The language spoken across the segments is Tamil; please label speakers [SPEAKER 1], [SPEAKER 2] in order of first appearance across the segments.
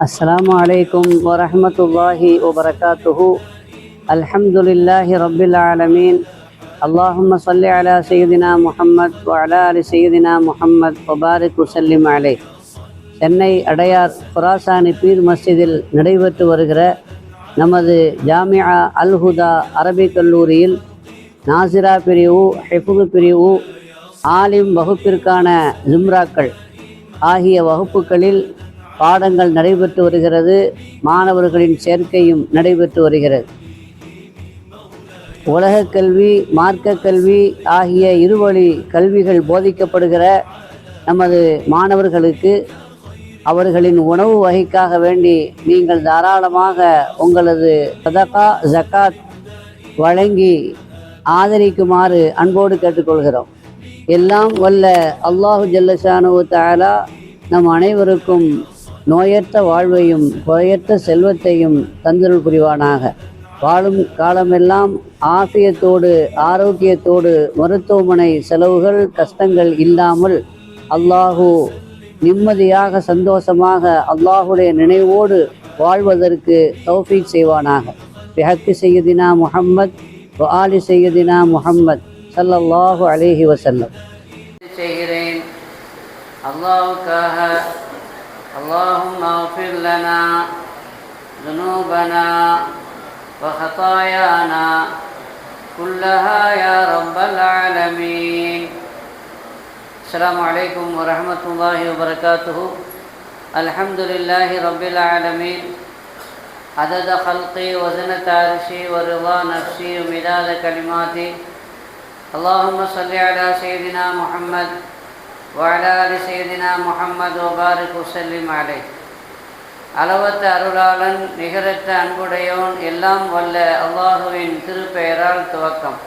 [SPEAKER 1] السلام عليكم ورحمة الله وبركاته. الحمد لله رب العالمين. اللهم صل على سيدنا محمد وعلى آل سيدنا محمد وبارك وسلم عليه. சென்னை அடையார் குராசானி பீர் மஸ்ஜிதில் நடைபெற்று வருகிற நமது ஜாமியா அல் ஹுதா அரபிக் கல்லூரியில் நாசிரா பிரிவு, ஹிஃபுது பிரிவு, ஆலிம் வகுப்பிற்கான ஜும்ராக்கள் ஆகிய வகுப்புகளில் பாடங்கள் நடைபெற்று வருகிறது. மாணவர்களின் சேர்க்கையும் நடைபெற்று வருகிறது. உலகக் கல்வி, மார்க்க கல்வி ஆகிய இருவழி கல்விகள் போதிக்கப்படுகிற நமது மாணவர்களுக்கு அவர்களின் உணவு வகைக்காக வேண்டி நீங்கள் தாராளமாக உங்களது சதகா, ஜக்காத் வழங்கி ஆதரிக்குமாறு அன்போடு கேட்டுக்கொள்கிறோம். எல்லாம் வல்ல அல்லாஹு ஜல்லஷானு தஆலா நம் அனைவருக்கும் நோயற்ற வாழ்வையும் குறையற்ற செல்வத்தையும் தந்தருள் புரிவானாக. வாழும் காலமெல்லாம் ஆஃபியத்தோடு ஆரோக்கியத்தோடு மருத்துவமனை செலவுகள் கஷ்டங்கள் இல்லாமல் அல்லாஹு நிம்மதியாக சந்தோஷமாக அல்லாஹுடைய நினைவோடு வாழ்வதற்கு தௌஃபீக் செய்வானாக. பிஹக்கி சையதினா முஹம்மத் வ ஆலி சையதினா முஹம்மத் ஸல்லல்லாஹு அலைஹி வஸல்லம். செய்கிறேன் அல்லாஹ்வுக்காக. اللهم اغفر لنا ذنوبنا وخطايانا كلها يا رب العالمين. السلام عليكم ورحمة الله وبركاته. الحمد لله رب العالمين. عدد خلقي وزنة عرشي ورضا نفسي ومداد كلماتي. اللهم صل على سيدنا محمد وعلى آل سيدنا محمد وبارك وسلم عليه. அளவற்ற அருளாளன், நிகரற்ற அன்புடையோன், எல்லாம் வல்ல அல்லாஹுவின் திருப்பெயரால் துவக்கம்.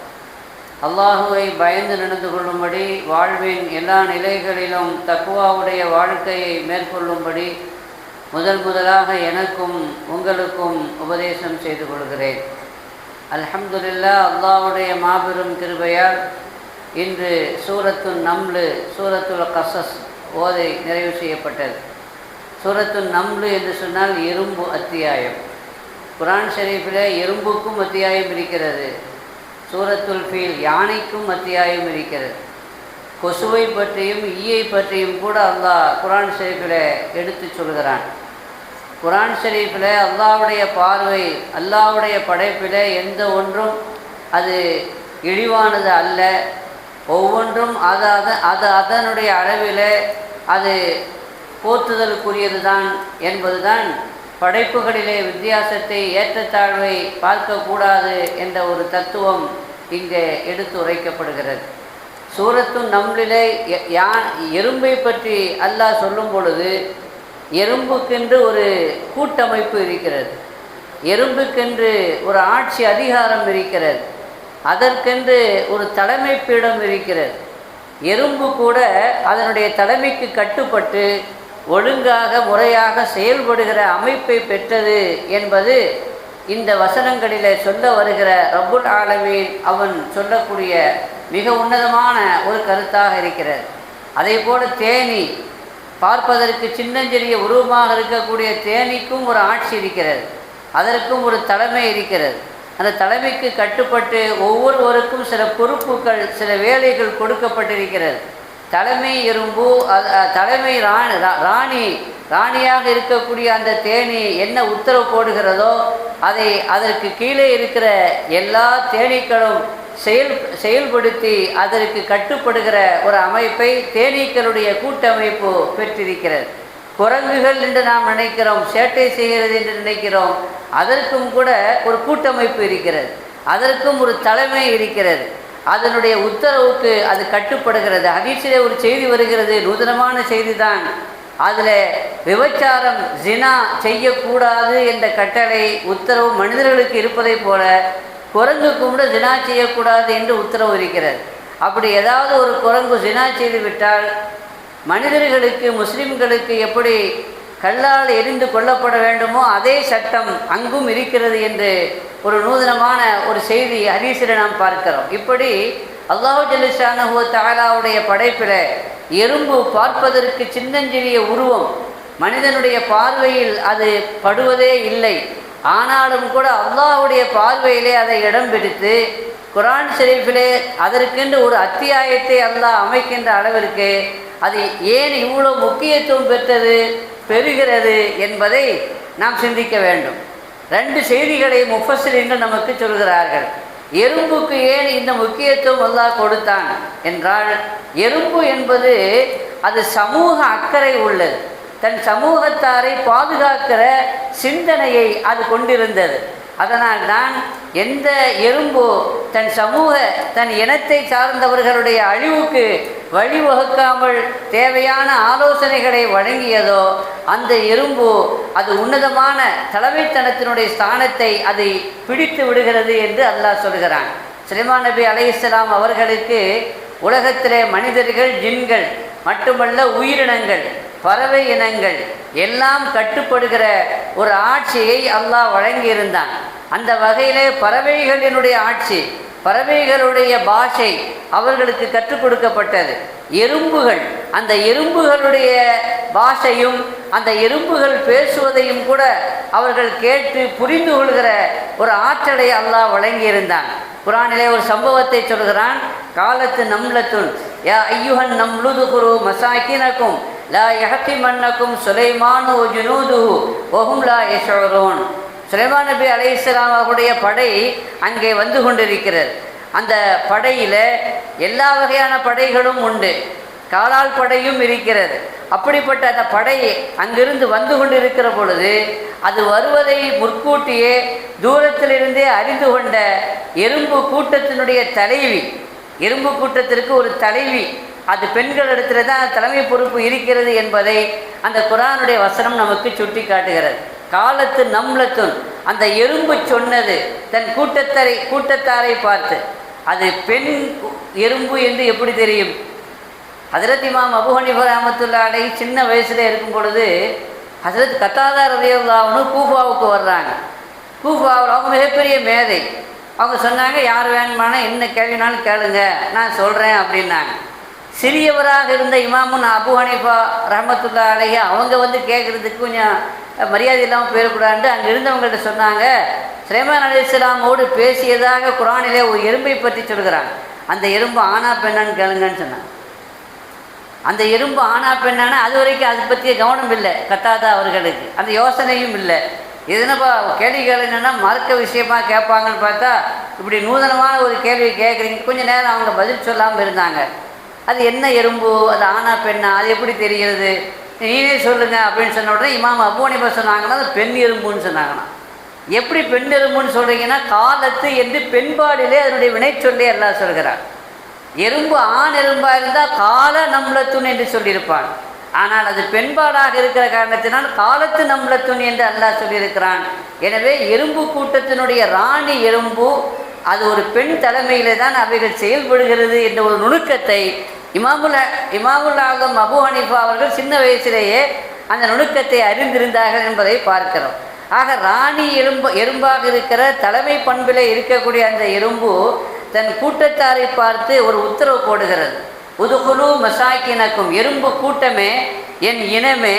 [SPEAKER 1] அல்லாஹுவை பயந்து நடந்து கொள்ளும்படி, வாழ்வின் எல்லா நிலைகளிலும் தக்வாவுடைய வாழ்க்கையை மேற்கொள்ளும்படி முதலாக எனக்கும் உங்களுக்கும் உபதேசம் செய்து கொள்கிறேன். அல்ஹம்துலில்லாஹ். அல்லாஹுடைய மாபெரும் கிருபையால் இன்று சூரத்துன் நம்லு, சூரத்துல் கஸஸ் ஓதை நிறைவு செய்யப்பட்டது. சூரத்துன் நம்லு என்று சொன்னால் எறும்பு அத்தியாயம். குர்ஆன் ஷரீஃபில் எறும்புக்கும் அத்தியாயம் இருக்கிறது. சூரத்துல் ஃபீல், யானைக்கும் அத்தியாயம் இருக்கிறது. கொசுவை பற்றியும் ஈயை பற்றியும் கூட அல்லாஹ் குர்ஆன் ஷரீஃபில் எடுத்து சொல்கிறான். குர்ஆன் ஷரீஃபில் அல்லாஹ்வுடைய பார்வை, அல்லாஹ்வுடைய படைப்பில் எந்த ஒன்றும் அது இழிவானது அல்ல. ஒவ்வொன்றும் அதனுடைய அளவில் அது போற்றுதலுக்குரியது தான் என்பதுதான். படைப்புகளிலே வித்தியாசத்தை, ஏற்றத்தாழ்வை பார்க்கக்கூடாது என்ற ஒரு தத்துவம் இங்கே எடுத்து உரைக்கப்படுகிறது. சூரத்துன் நம்லிலே எறும்பை பற்றி அல்லாஹ் சொல்லும் பொழுது, எறும்புக்கென்று ஒரு கூட்டமைப்பு இருக்கிறது, எறும்புக்கென்று ஒரு ஆட்சி அதிகாரம் இருக்கிறது, அதற்கென்று ஒரு தலைமை பீடம் இருக்கிறது. எறும்பு கூட அதனுடைய தலைமைக்கு கட்டுப்பட்டு ஒழுங்காக முறையாக செயல்படுகிற அமைப்பை பெற்றது என்பது இந்த வசனங்களிலே சொல்ல வருகிற ரப்புல் ஆலமீன் அவன் சொல்லக்கூடிய மிக உன்னதமான ஒரு கருத்தாக இருக்கிறது. அதே போல தேனி, பார்ப்பதற்கு சின்னஞ்சிறிய உருவமாக இருக்கக்கூடிய தேனிக்கும் ஒரு ஆட்சி இருக்கிறது, அதற்கும் ஒரு தலைமை இருக்கிறது. அந்த தலைமைக்கு கட்டுப்பட்டு ஒவ்வொருவருக்கும் சில பொறுப்புகள், சில வேலைகள் கொடுக்கப்பட்டிருக்கிறது. தலைமை எறும்பு, தலைமை ராணியாக இருக்கக்கூடிய அந்த தேனி என்ன உத்தரவு போடுகிறதோ அதை அதற்கு கீழே இருக்கிற எல்லா தேனீக்களும் செயல்படுத்தி அதற்கு கட்டுப்படுகிற ஒரு அமைப்பை தேனீக்களுடைய கூட்டமைப்பு பெற்றிருக்கிறது. குரங்குகள் என்று நாம் நினைக்கிறோம், சேட்டை செய்கிறது என்று நினைக்கிறோம், அதற்கும் கூட ஒரு கூட்டமைப்பு இருக்கிறது, அதற்கும் ஒரு தலைமை இருக்கிறது, அதனுடைய உத்தரவுக்கு அது கட்டுப்படுகிறது. ஹதீஸிலே ஒரு செய்தி வருகிறது, நூதனமான செய்தி தான். அதில் விபச்சாரம், ஜினா செய்யக்கூடாது என்ற கட்டளை, உத்தரவு மனிதர்களுக்கு இருப்பதை போல குரங்குக்கு கூட ஜினா செய்யக்கூடாது என்று உத்தரவு இருக்கிறது. அப்படி ஏதாவது ஒரு குரங்கு ஜினா செய்து விட்டால் மனிதர்களுக்கு, முஸ்லிம்களுக்கு எப்படி கல்லால் எரிந்து கொல்லப்பட வேண்டுமோ அதே சட்டம் அங்கும் இருக்கிறது என்று ஒரு நூதனமான ஒரு செய்தி ஹதீஸில் நாம் பார்க்கிறோம். இப்படி அல்லாஹ் ஜல்லஷானஹு தஆலாவுடைய படைப்பில் எறும்பு பார்ப்பதற்கு சின்னஞ்சிறிய உருவம், மனிதனுடைய பார்வையில் அது படுவதே இல்லை. ஆனாலும் கூட அல்லாஹ்வுடைய பார்வையிலே அதை இடம் பிடித்து குர்ஆன் ஷரீஃபிலே அதற்கென்று ஒரு அத்தியாயத்தை அல்லாஹ் அமைக்கின்ற அளவிற்கு அது ஏன் இவ்வளோ முக்கியத்துவம் பெறுகிறது என்பதை நாம் சிந்திக்க வேண்டும். 2 செய்திகளை முஃபஸ்ஸிரீன்கள் நமக்கு சொல்கிறார்கள். எறும்புக்கு ஏன் இந்த முக்கியத்துவம் அல்லாஹ் கொடுத்தான் என்றால், எறும்பு என்பது அது சமூக அக்கறை உள்ளது. தன் சமூகத்தாரை பாதுகாக்கிற சிந்தனையை அது கொண்டிருந்தது. அதனால் தான் எந்த எறும்பு தன் இனத்தை சார்ந்தவர்களுடைய அழிவுக்கு வழிவகுக்காமல் தேவையான ஆலோசனைகளை வழங்கியதோ அந்த எறும்பு அது உன்னதமான தலைமைத்தனத்தினுடைய ஸ்தானத்தை அதை பிடித்து விடுகிறது என்று அல்லாஹ் சொல்கிறான். சுலைமான் நபி அலைஹிஸ்ஸலாம் அவர்களுக்கு உலகத்திலே மனிதர்கள், ஜின்கள் மட்டுமல்ல உயிரினங்கள், பறவை இனங்கள் எல்லாம் கட்டுப்படுகிற ஒரு ஆட்சியை அல்லாஹ் வழங்கியிருந்தான். அந்த வகையிலே பறவைகளினுடைய ஆட்சி, பறவைகளுடைய பாஷை அவர்களுக்கு கற்றுக் கொடுக்கப்பட்டது. எறும்புகள், அந்த எறும்புகளுடைய பாஷையும் அந்த எறும்புகள் பேசுவதையும் கூட அவர்கள் கேட்டு புரிந்து கொள்கிற ஒரு ஆற்றலை அல்லாஹ் வழங்கியிருந்தான். குர்ஆனிலே ஒரு சம்பவத்தை சொல்கிறான். காலத்து நம்லத்துன் யா ஐயுஹன் நம்லுதுகுரு மசாக்கினக்கும் லா யஹ்திமன்னக்கும் சுலைமானு ஜுனூதுஹு வஹும் லா யஷ்உரூன். சுலைமான் நபி அலைஹிஸ்ஸலாம் அவருடைய படை அங்கே வந்து கொண்டிருக்கிறது. அந்த படையில் எல்லா வகையான படைகளும் உண்டு, காலால் படையும் இருக்கிறது. அப்படிப்பட்ட அந்த படை அங்கிருந்து வந்து கொண்டிருக்கிற பொழுது அது வருவதை முற்கூட்டியே தூரத்திலிருந்தே அறிந்து கொண்ட எறும்பு கூட்டத்தினுடைய தலைவி, எறும்பு கூட்டத்திற்கு ஒரு தலைவி, அது பெண்களிடத்தில் தான் தலைமை பொறுப்பு இருக்கிறது என்பதை அந்த குர்ஆனுடைய வசனம் நமக்கு சுட்டி காட்டுகிறது. காலத்து நம்லத்துன், அந்த எறும்பு சொன்னது தன் கூட்டத்தாரை பார்த்து. அது பெண் எறும்பு என்று எப்படி தெரியும்? ஹஜ்ரத் இமாம் அபூ ஹனீஃபா ரஹ்மத்துல்லாஹி அலைஹி சின்ன வயசில் இருக்கும் பொழுது ஹஜ்ரத் கத்தாதா ரலியல்லாஹு அன்ஹு கூஃபாவுக்கு வர்றாங்க. கூஃபாவில் அவங்க மிகப்பெரிய மேதை. அவங்க சொன்னாங்க, யார் வேணுமானா என்ன கேள்வினாலும் கேளுங்க, நான் சொல்கிறேன் அப்படின்னாங்க. சிறியவராக இருந்த இமாமுன் அபூ ஹனீஃபா ரஹ்மத்துல்லாஹி அலைஹி அவங்க வந்து கேட்குறதுக்கு கொஞ்சம் மரியாதை இல்லாமல் போயிடக்கூடாது. அங்கே இருந்தவங்கள்ட்ட சொன்னாங்க, சுலைமான் அலைஹிஸ்ஸலாமோடு பேசியதாக குர்ஆனிலே ஒரு எறும்பை பற்றி சொல்கிறாங்க. அந்த எறும்பு ஆனா பெண்ணான்னு கேளுங்கன்னு சொன்னாங்க. அந்த எறும்பு ஆனா பெண்ணானா அது வரைக்கும் அதை பற்றிய கவனம் இல்லை கத்தாதா அவர்களுக்கு, அந்த யோசனையும் இல்லை. எதுனப்பா கேள்வி கேளுங்கன்னா மறக்க விஷயமாக கேட்பாங்கன்னு பார்த்தா இப்படி நூதனமான ஒரு கேள்வி கேட்குறீங்க. கொஞ்சம் நேரம் அவங்க பதில் சொல்லாமல் இருந்தாங்க. அது என்ன எறும்பு, அது ஆனா பெண்ணா, அது எப்படி தெரிகிறது, நீனே சொல்லுங்க அப்படின்னு சொன்ன உடனே இமாம் அபூ ஹனீஃபா சொன்னாங்கன்னா அது பெண் எறும்புன்னு சொன்னாங்கன்னா. எப்படி பெண் எறும்புன்னு சொல்கிறீங்கன்னா, காலத்து என்று பெண்பாடிலே அதனுடைய வினை சொல்லி அல்லாஹ் சொல்கிறார். எறும்பு ஆண் எறும்பாக இருந்தால் கால நம்லத்துன் என்று சொல்லியிருப்பான். ஆனால் அது பெண்பாடாக இருக்கிற காரணத்தினால் காலத்து நம்லத்துன் என்று அல்லாஹ் சொல்லியிருக்கிறான். எனவே எறும்பு கூட்டத்தினுடைய ராணி எறும்பு அது ஒரு பெண் தலைமையிலே தான் அவைகள் செயல்படுகிறது என்ற ஒரு நுணுக்கத்தை இமாமுல் ஆலம் அபூ ஹனீஃபா அவர்கள் சின்ன வயசிலேயே அந்த நுணுக்கத்தை அறிந்திருந்தார்கள் என்பதை பார்க்கிறோம். ஆக ராணி எறும்பாக இருக்கிற தலைமை பண்பிலே இருக்கக்கூடிய அந்த எறும்பு தன் கூட்டத்தாரை பார்த்து ஒரு உத்தரவு போடுகிறது. உதுகுலு மசாக்கினக்கும், எறும்பு கூட்டமே, என் இனமே,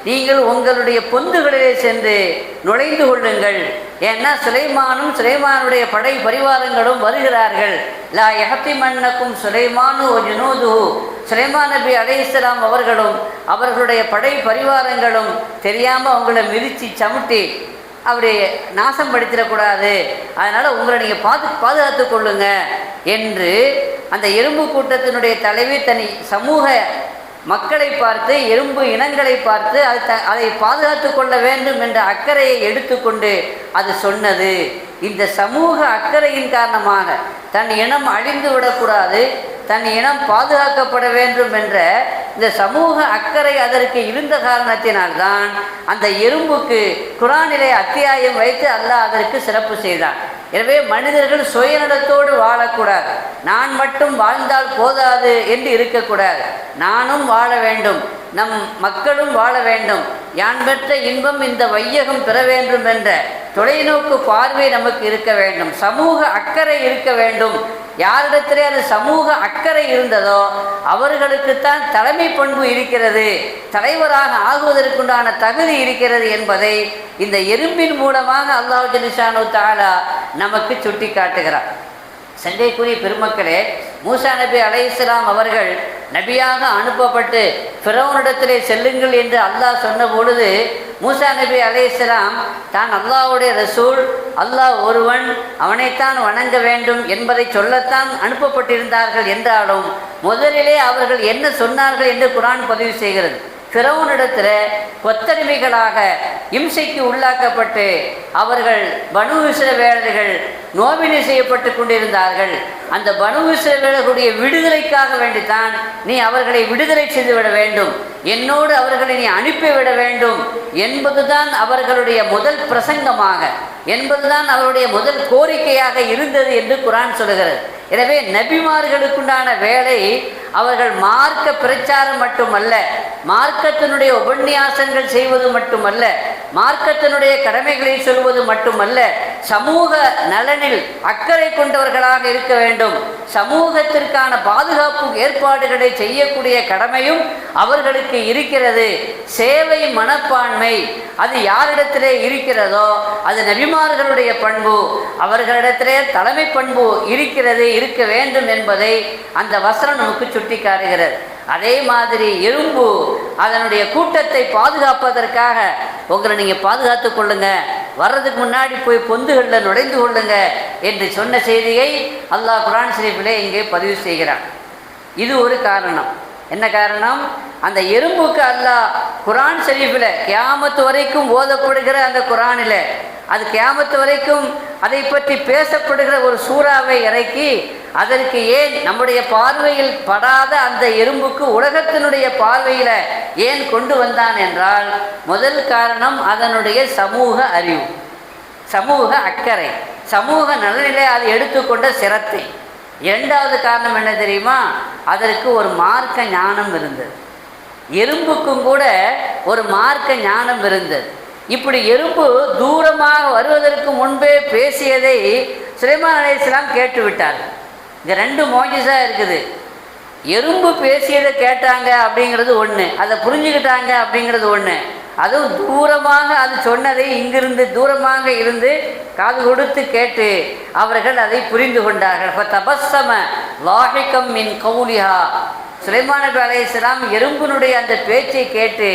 [SPEAKER 1] நீங்கள் உங்களுடைய பொந்துகளிலே சென்று நுழைந்து கொள்ளுங்கள். ஏன்னா சுலைமானுடைய படை பரிவாரங்களும் வருகிறார்கள். லா யஹ்திமன்னக்கும் சுலைமானு ஜுனூதுஹு, சுலைமான் நபி அலைஹிஸ்ஸலாம் அவர்களும் அவர்களுடைய படை பரிவாரங்களும் தெரியாமல் அவங்கள மிதித்து சமுட்டி அப்படி நாசம் படுத்திடக்கூடாது, அதனால் உங்களை நீங்கள் பாதுகாத்து கொள்ளுங்க என்று அந்த எறும்பு கூட்டத்தினுடைய தலைவி தனி சமூக மக்களை பார்த்து, எறும்பு இனங்களை பார்த்து அதை பாதுகாத்து கொள்ள வேண்டும் என்ற அக்கறையை எடுத்துக்கொண்டு அது சொன்னது. இந்த சமூக அக்கறையின் காரணமாக தன் இனம் அழிந்து விடக்கூடாது, தன் இனம் பாதுகாக்கப்பட வேண்டும் என்ற இந்த சமூக அக்கறை அதற்கு இருந்த காரணத்தினால்தான் அந்த எறும்புக்கு குர்ஆனிலே அத்தியாயம் வைத்து அல்லாஹ் அதற்கு சிறப்பு செய்தான். எனவே மனிதர்கள் சுயநலத்தோடு வாழக்கூடாது, நான் மட்டும் வாழ்ந்தால் போதாது என்று இருக்கக்கூடாது. நானும் வாழ வேண்டும், நம் மக்களும் வாழ வேண்டும், யான் பெற்ற இன்பம் இந்த வையகம் பெற வேண்டும் என்ற தொலைநோக்கு பார்வை நமக்கு இருக்க வேண்டும், சமூக அக்கறை இருக்க வேண்டும் யாரிடத்திலே அந்த சமூக அக்கறை இருந்ததோ அவர்களுக்குத்தான் தலைமை பண்பு இருக்கிறது, தலைவராக ஆகுவதற்குண்டான தகுதி இருக்கிறது என்பதை இந்த எறும்பின் மூலமாக அல்லாஹ் ஜல்ல ஷானஹு தஆலா நமக்கு சுட்டி காட்டுகிறார். சங்கைக்குரிய பெருமக்களே, மூசா நபி அலைஹிஸ்ஸலாம் அவர்கள் நபியாக அனுப்பப்பட்டு ஃபிரௌனிடத்திலே செல்லுங்கள் என்று அல்லாஹ் சொன்ன பொழுது மூசா நபி அலைஹிஸ்ஸலாம் தான் அல்லாஹ்வுடைய ரசூல், அல்லாஹ் ஒருவன், அவனைத்தான் வணங்க வேண்டும் என்பதை சொல்லத்தான் அனுப்பப்பட்டிருந்தார்கள் என்றாலும் முதலிலே அவர்கள் என்ன சொன்னார்கள் என்று குர்ஆன் பதிவு செய்கிறது. ஃபிரௌனிடத்தில் கொத்தடிமைகளாக இம்சைக்கு உள்ளாக்கப்பட்டு அவர்கள் பனு இஸ்ரவேலர்கள் நோவினை செய்யப்பட்டு கொண்டிருந்தார்கள். அந்த பனு இஸ்ரவேலர்களுடைய விடுதலைக்காக வேண்டித்தான் நீ அவர்களை விடுதலை செய்துவிட வேண்டும், என்னோடு அவர்களை நீ அனுப்பிவிட வேண்டும் என்பதுதான் அவர்களுடைய முதல் பிரசங்கமாக, என்பதுதான் அவருடைய முதல் கோரிக்கையாக இருந்தது என்று குர்ஆன் சொல்கிறது. எனவே நபிமார்களுக்குண்டான வேலை அவர்கள் மார்க்க பிரச்சாரம் மட்டுமல்ல, மார்க்கத்தினுடைய உபன்யாசங்கள் செய்வது மட்டுமல்ல, மார்க்கத்தினுடைய கடமைகளை சொல்வது மட்டுமல்ல, சமூக நலனில் அக்கறை கொண்டவர்களாக இருக்க வேண்டும், சமூகத்திற்கான பாதுகாப்பு ஏற்பாடுகளை செய்யக்கூடிய கடமையும் அவர்களுக்கு இருக்கிறது. சேவை மனப்பான்மை அது யாரிடத்திலே இருக்கிறதோ அது நபிமார்களுடைய பண்பு, அவர்களிடத்திலே தலைமை பண்பு இருக்கிறது, இருக்க வேண்டும் என்பதை அந்த வசனம் நமக்கு சுட்டி காட்டுகிறது. அதே மாதிரி எறும்பு அதனுடைய கூட்டத்தை பாதுகாப்பதற்காக உங்களை நீங்கள் பாதுகாத்து கொள்ளுங்க, வர்றதுக்கு முன்னாடி போய் பொந்துகளில் நுழைந்து கொள்ளுங்க என்று சொன்ன செய்தியை அல்லாஹ் குர்ஆன் ஷரீஃபிலே இங்கே பதிவு செய்கிறான். இது ஒரு காரணம். என்ன காரணம்? அந்த எறும்புக்கு அல்லாஹ் குர்ஆன் ஷரீஃபில் கியாமத்து வரைக்கும் ஓதப்படுகிற அந்த குர்ஆனில் அது கியாமத்து வரைக்கும் அதை பற்றி பேசப்படுகிற ஒரு சூறாவை இறக்கி அதற்கு ஏன் நம்முடைய பார்வையில் படாத அந்த எறும்புக்கு உலகத்தினுடைய பார்வையில் ஏன் கொண்டு வந்தான் என்றால், முதல் காரணம் அதனுடைய சமூக அறிவு, சமூக அக்கறை, சமூக நலனிலே அது எடுத்துக்கொண்ட சிரத்தை. இரண்டாவது காரணம் என்ன தெரியுமா? அதற்கு ஒரு மார்க்க ஞானம் இருந்தது. எறும்புக்கும் கூட ஒரு மார்க்க ஞானம் இருந்தது. இப்படி எறும்பு தூரமாக வருவதற்கு முன்பே பேசியதை சுலைமான் அலைஹிஸ்ஸலாம் கேட்டு விட்டார்கள். இங்கே ரெண்டு மோஜிஸா இருக்குது. எறும்பு பேசியதை கேட்டாங்க அப்படிங்கிறது ஒன்று, அதை புரிஞ்சுக்கிட்டாங்க அப்படிங்கிறது ஒன்று. அதுவும் தூரமாக அது சொன்னதை இங்கிருந்து தூரமாக இருந்து காது கொடுத்து கேட்டு அவர்கள் அதை புரிந்து கொண்டார்கள். ஃபதபஸ்ஸம லாஹிகம் மின் கௌலிஹா. சுலைமான் நபி அலைஹிஸ்ஸலாம் எறும்பினுடைய அந்த பேச்சை கேட்டு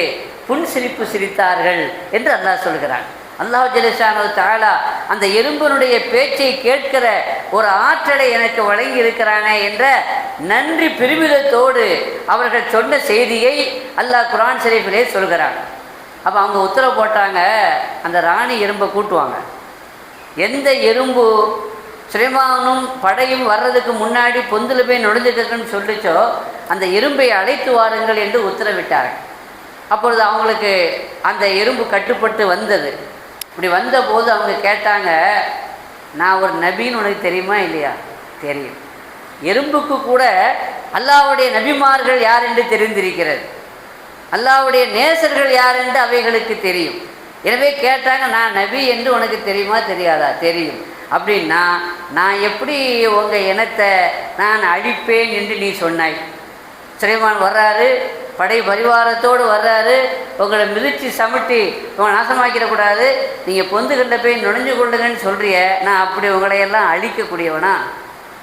[SPEAKER 1] புன்சிரிப்பு சிரித்தார்கள் என்று அல்லாஹ் சொல்கிறான். அல்லாஹ் ஜல்ல ஷானஹு தஆலா அந்த எறும்பினுடைய பேச்சை கேட்கிற ஒரு ஆற்றலை எனக்கு வழங்கி இருக்கிறானே என்ற நன்றி பெருமிதத்தோடு அவர்கள் சொன்ன செய்தியை அல்லாஹ் குர்ஆன் ஷரீஃபிலே சொல்கிறான். அப்போ அவங்க உத்தரவு போட்டாங்க, அந்த ராணி எறும்பை கூட்டுவாங்க. எந்த எறும்பு சுலைமானும் படையும் வர்றதுக்கு முன்னாடி பொந்தில் போய் நுழைஞ்சிட்டுன்னு சொல்லிச்சோ அந்த எறும்பை அழைத்து வாருங்கள் என்று உத்தரவிட்டார்கள். அப்பொழுது அவங்களுக்கு அந்த எறும்பு கட்டுப்பட்டு வந்தது. இப்படி வந்தபோது அவங்க கேட்டாங்க, நான் ஒரு நபின்னு உனக்கு தெரியுமா இல்லையா? தெரியும். எறும்புக்கு கூட அல்லாஹ்வுடைய நபிமார்கள் யார் என்று தெரிந்திருக்கிறது, அல்லாஹ்வுடைய நேசர்கள் யார் என்று அவைகளுக்கு தெரியும். எனவே கேட்டாங்க, நான் நபி என்று உனக்கு தெரியுமா தெரியாதா? தெரியும். அப்படின்னா நான் எப்படி உங்கள் இனத்தை நான் அழிப்பேன் என்று நீ சொன்னாய்? சுலைமான் வர்றாரு, படை பரிவாரத்தோடு வர்றாரு, உங்களை மிதித்து சமட்டி உங்களை நாசமாக்கிடக்கூடாது, நீங்கள் பொந்துகளில் போய் நுழைஞ்சு கொள்ளுங்கன்னு சொல்கிறிய, நான் அப்படி உங்களையெல்லாம் அழிக்கக்கூடியவனா?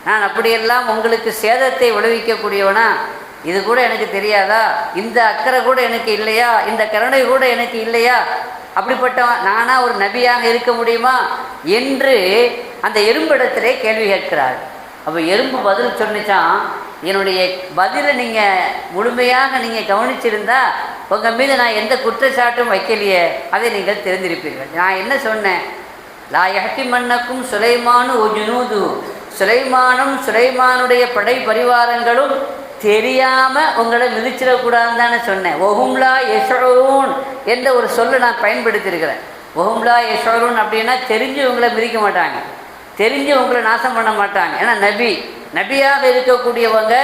[SPEAKER 1] நான் அப்படியெல்லாம் உங்களுக்கு சேதத்தை விளைவிக்கக்கூடியவனா? இது கூட எனக்கு தெரியாதா? இந்த அக்கறை கூட எனக்கு இல்லையா? இந்த கருணை கூட எனக்கு இல்லையா? அப்படிப்பட்டவன் நானா ஒரு நபியாக இருக்க முடியுமா என்று அந்த எறும்பிடத்திலே கேள்வி கேட்கிறார். அப்போ எறும்பு பதில் சொன்னிச்சான், என்னுடைய பதிலை நீங்கள் முழுமையாக நீங்கள் கவனிச்சிருந்தா உங்கள் மீது நான் எந்த குற்றச்சாட்டும் வைக்கலையே, அதை நீங்கள் தெரிந்திருப்பீர்கள். நான் என்ன சொன்னேன்? லா யஹ்திமன்னக்கும் சுலைமானு ஒ ஜுனூது. சுலைமானும் சுலைமானுடைய படை பரிவாரங்களும் தெரியாமல் உங்களை மிதிச்சிடக்கூடாதுன்னு தானே சொன்னேன். ஒஹும்லா யஷ்உரூன் என்ற ஒரு சொல்லை நான் பயன்படுத்தியிருக்கிறேன். ஒஹும்லா யஷ்உரூன் அப்படின்னா தெரிஞ்சு உங்களை மிதிக்க மாட்டாங்க, தெரிஞ்சு உங்களை நாசம் பண்ண மாட்டாங்க. ஏன்னா நபியாக இருக்கக்கூடியவங்க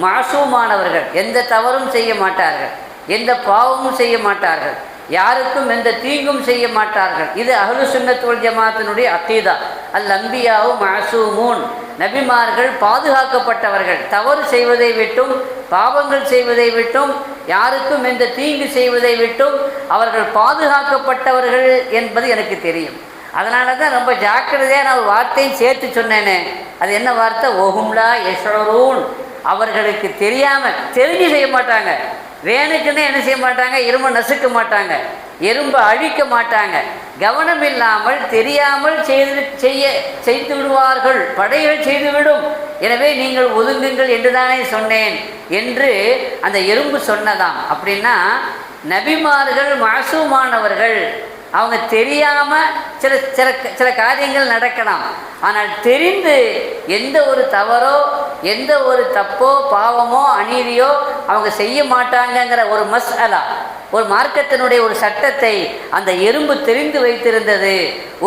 [SPEAKER 1] மாசூமானவர்கள், எந்த தவறும் செய்ய மாட்டார்கள், எந்த பாவமும் செய்ய மாட்டார்கள், யாருக்கும் எந்த தீங்கும் செய்ய மாட்டார்கள். இது அஹ்லு சுன்னத் வல் ஜமாஅத்தினுடைய அகீதா. அல் அன்பியாவு மாசூமூன். நபிமார்கள் பாதுகாக்கப்பட்டவர்கள். தவறு செய்வதை விட்டும், பாவங்கள் செய்வதை விட்டும், யாருக்கும் எந்த தீங்கு செய்வதை விட்டும் அவர்கள் பாதுகாக்கப்பட்டவர்கள் என்பது எனக்கு தெரியும். அதனால தான் ரொம்ப ஜாக்கிரதையாக நான் ஒரு வார்த்தையும் சேர்த்து சொன்னேனே. அது என்ன வார்த்தை? ஒஹும்லா யஷ்உரூன். அவர்களுக்கு தெரியாமல், தெரிஞ்சு செய்ய மாட்டாங்க. வேணுக்குன்னு என்ன செய்ய மாட்டாங்க? எறும்பை நசுக்க மாட்டாங்க, எறும்பை அழிக்க மாட்டாங்க. கவனம் இல்லாமல் தெரியாமல் செய்து விடுவார்கள், படைகள் செய்துவிடும். எனவே நீங்கள் ஒதுங்குங்கள் என்று தானே சொன்னேன் என்று அந்த எறும்பு சொன்னதாம். அப்படின்னா நபிமார்கள் மாசூமானவர்கள். அவங்க தெரியாமல் சில சில சில காரியங்கள் நடக்கலாம். ஆனால் தெரிந்து எந்த ஒரு தவறோ, எந்த ஒரு தப்போ, பாவமோ, அநீதியோ அவங்க செய்ய மாட்டாங்கங்கிற ஒரு மஸ்அலா, ஒரு மார்க்கத்தினுடைய ஒரு சட்டத்தை அந்த எறும்பு தெரிந்து வைத்திருந்தது.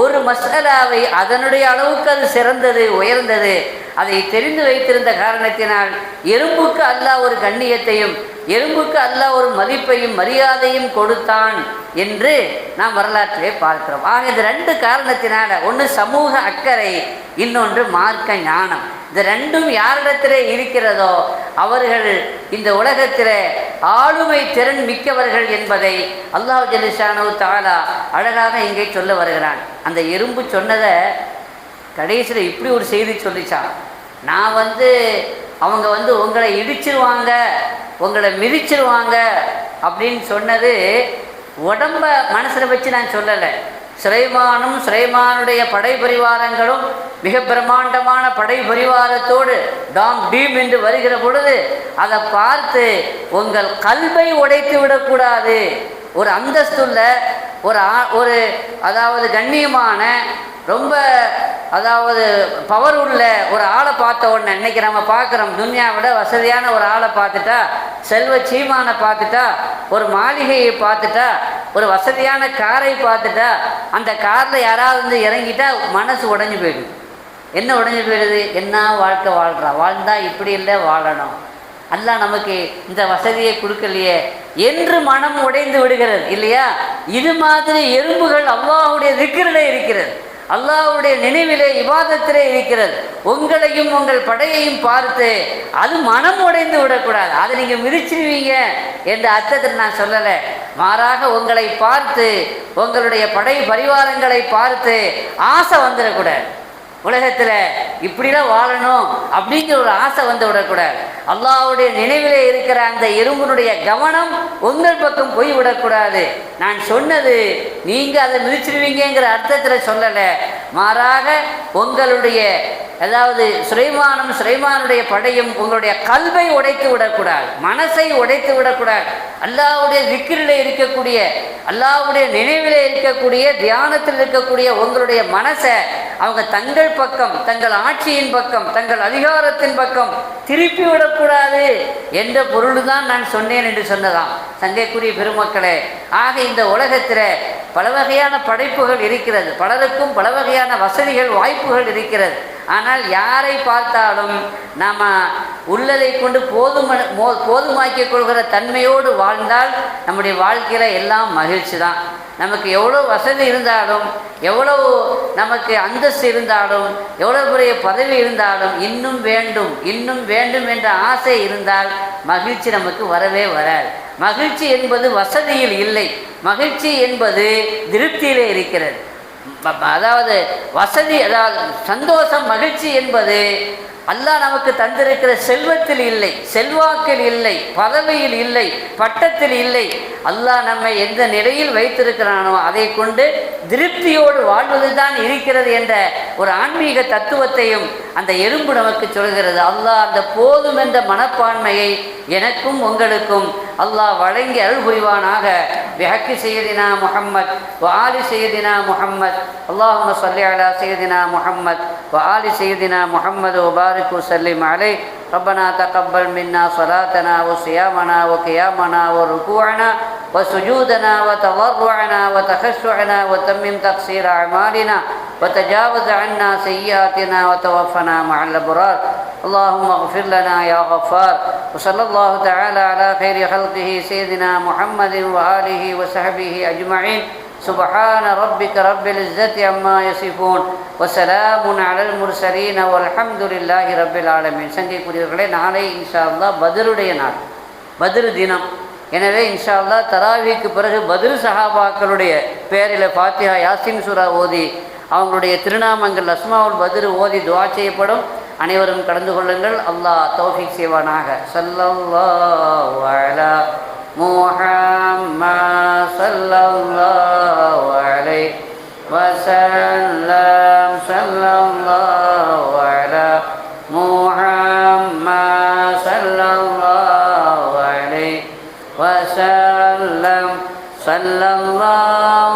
[SPEAKER 1] ஒரு மஸ்அலாவை அதனுடைய அளவுக்கு அது சிறந்தது, உயர்ந்தது. அதை தெரிந்து வைத்திருந்த காரணத்தினால் எறும்புக்கு அல்லாஹ் ஒரு கண்ணியத்தையும், எறும்புக்கு அல்லாஹ் ஒரு மதிப்பையும் மரியாதையும் கொடுத்தான் என்று நாம் வரலாற்றிலே பார்க்கிறோம். ஆக இந்த ரெண்டு காரணத்தினால, ஒன்று சமூக அக்கறை, இன்னொன்று மார்க்க ஞானம். இந்த ரெண்டும் யாரிடத்திலே இருக்கிறதோ அவர்கள் இந்த உலகத்திலே ஆளுமை திறன் மிக்கவர்கள் என்பதை அல்லாஹ் ஜல்லிஷானு தஆலா அழகாக இங்கே சொல்ல வருகிறான். அந்த எறும்பு சொன்னதை கடைசியில் இப்படி ஒரு செய்தி சொல்லிச்சான். நான் அவங்க உங்களை இடிச்சிருவாங்க, உங்களை மிதிச்சிருவாங்க அப்படின்னு சொன்னது உடம்ப மனசில் வச்சு நான் சொல்லலை. சுலைமானும் சுலைமானுடைய படை பரிவாரங்களும் மிக பிரம்மாண்டமான படை பரிவாரத்தோடு டாம் டீம் என்று வருகிற பொழுது அதை பார்த்து உங்கள் கல்வை உடைத்து விடக்கூடாது. ஒரு அந்தஸ்துள்ள ஒரு அதாவது கண்ணியமான, ரொம்ப அதாவது பவர் உள்ள ஒரு ஆளை பார்த்த உடனே, இன்னைக்கு நம்ம பார்க்குறோம், துன்யாவிட வசதியான ஒரு ஆளை பார்த்துட்டா, செல்வ சீமானை பார்த்துட்டா, ஒரு மாளிகையை பார்த்துட்டா, ஒரு வசதியான காரை பார்த்துட்டா, அந்த காரில் யாராவது இறங்கிட்டா மனசு உடைஞ்சு போயிடுது. என்ன உடைஞ்சு போயிடுது? என்ன வாழ்க்கை வாழ்கிறா, வாழ்ந்தா இப்படி இல்லை வாழணும், அல்லாஹ் நமக்கு இந்த வசதியை கொடுக்கலையே என்று மனம் உடைந்து விடுகிறது இல்லையா? இது மாதிரி எறும்புகள் அல்லாஹ்வுடைய திக்ரிலே இருக்கிறது, அல்லாஹ்வுடைய நினைவிலே, இபாதத்திலே இருக்கிறது. உங்களையும் உங்கள் படையையும் பார்த்து அது மனம் உடைந்து விடக்கூடாது. அதை நீங்கள் மிதிச்சிருவீங்க என்ற அர்த்தத்தில் நான் சொல்லலை. மாறாக உங்களை பார்த்து, உங்களுடைய படை பரிவாரங்களை பார்த்து ஆசை வந்துடக்கூடாது. உலகத்தில் இப்படிலாம் வாழணும் அப்படிங்கிற ஒரு ஆசை வந்து விடக்கூடாது. அல்லாஹ்வுடைய நினைவிலே இருக்கிற அந்த எறும்புனுடைய கவனம் உங்கள் பக்கம் போய் விடக்கூடாது. நான் சொன்னது நீங்கள் அதை மிதிச்சிருவீங்கிற அர்த்தத்தில் சொல்லலை. மாறாக உங்களுடைய அதாவது சுலைமானுடைய படையும் உங்களுடைய கல்வை உடைத்து விடக்கூடாது, மனசை உடைத்து விடக்கூடாது. அல்லாஹ்வுடைய திக்ரிலே இருக்கக்கூடிய, அல்லாஹ்வுடைய நினைவிலே இருக்கக்கூடிய, தியானத்தில் இருக்கக்கூடிய உங்களுடைய மனசை அவங்க தங்கள் பக்கம், தங்கள் ஆட்சியின் பக்கம், தங்கள் அதிகாரத்தின் பக்கம் திருப்பி விடக்கூடாது என்ற பொருள் தான் நான் சொன்னேன் என்று சொன்னதாம். சங்கைக்குரிய பெருமக்களே, ஆக இந்த உலகத்தில் பல வகையான படைப்புகள் இருக்கிறது, பலருக்கும் பல வகையான வசதிகள், வாய்ப்புகள் இருக்கிறது. ஆனால் யாரை பார்த்தாலும் நாம் உள்ளதை கொண்டு போதுமாக்கிக் கொள்கிற தன்மையோடு வாழ்ந்தால் நம்முடைய வாழ்க்கையில் எல்லாம் மகிழ்ச்சி தான். நமக்கு எவ்வளோ வசதி இருந்தாலும், எவ்வளோ நமக்கு அந்தஸ்து இருந்தாலும், எவ்வளோ பெரிய பதவி இருந்தாலும், இன்னும் வேண்டும் இன்னும் வேண்டும் என்ற ஆசை இருந்தால் மகிழ்ச்சி நமக்கு வரவே வராது. மகிழ்ச்சி என்பது வசதியில் இல்லை, மகிழ்ச்சி என்பது திருப்தியிலே இருக்கிறது. அதாவது வசதி, அதாவது சந்தோஷம், மகிழ்ச்சி என்பது அல்லாஹ் நமக்கு தந்திருக்கிற செல்வத்தில் இல்லை, செல்வாக்கில் இல்லை, பதவியில் இல்லை, பட்டத்தில் இல்லை. அல்லாஹ் நம்மை எந்த நிலையில் வைத்திருக்கிறானோ அதை கொண்டு திருப்தியோடு வாழ்வது தான் இருக்கிறது என்ற ஒரு ஆன்மீக தத்துவத்தையும் அந்த எறும்பு நமக்கு சொல்கிறது. அல்லாஹ் அந்த போதும் என்ற மனப்பான்மையை எனக்கும் உங்களுக்கும் அல்லாஹ் வழங்கி அருள் புரிவானாக. பிஹக்கி சையதினா முஹம்மத் வ ஆலி சையதினா முஹம்மத். அல்லாஹும்ம ஸல்லி அலா சையதினா முஹம்மத் வ ஆலி சையதினா முஹம்மத் வ பாரிக் வ சல்லிம் அலைஹி. ربنا تقبل منا صلاتنا وصيامنا وقيامنا وركوعنا وسجودنا وتضرعنا وتخشعنا وتمم تقصير أعمالنا وتجاوز عنا سيئاتنا وتوفنا مع الأبرار. اللهم اغفر لنا يا غفار. وصلى الله تعالى على خير خلقه سيدنا محمد وآله وصحبه أجمعين. சுப்ஹான ரப்பிக ரப்பில் இஸ்ஸத்தி அம்மா யசிஃபூன் வஸலாமுன் அலல் முர்ஸலீன் வல்ஹம்துலில்லாஹி ரப்பில் ஆலமீன். சங்கைக்குரியவர்களே, நாளை இன்ஷா அல்லாஹ் பத்ருடைய நாள், பத்ரு தினம். எனவே இன்ஷா அல்லாஹ் தராவிக்கு பிறகு பத்ரு சஹாபாக்களுடைய பேரில் ஃபாத்திஹா யாசின் சூரா ஓதி அவங்களுடைய திருநாமங்கள் அஸ்மாவுல் பத்ரு ஓதி துஆ செய்யப்படும். அனைவரும் கலந்து கொள்ளுங்கள். அல்லாஹ் தௌஃபீக் செய்வானாக. ஸல்லல்லாஹு அலா முஹம்மத் ஸல்லல்லாஹு அலைஹி வஸல்லம். ஸல்லல்லாஹு அலா முஹம்மத் ஸல்லல்லாஹு அலைஹி வஸல்லம். ஸல்லல்லாஹு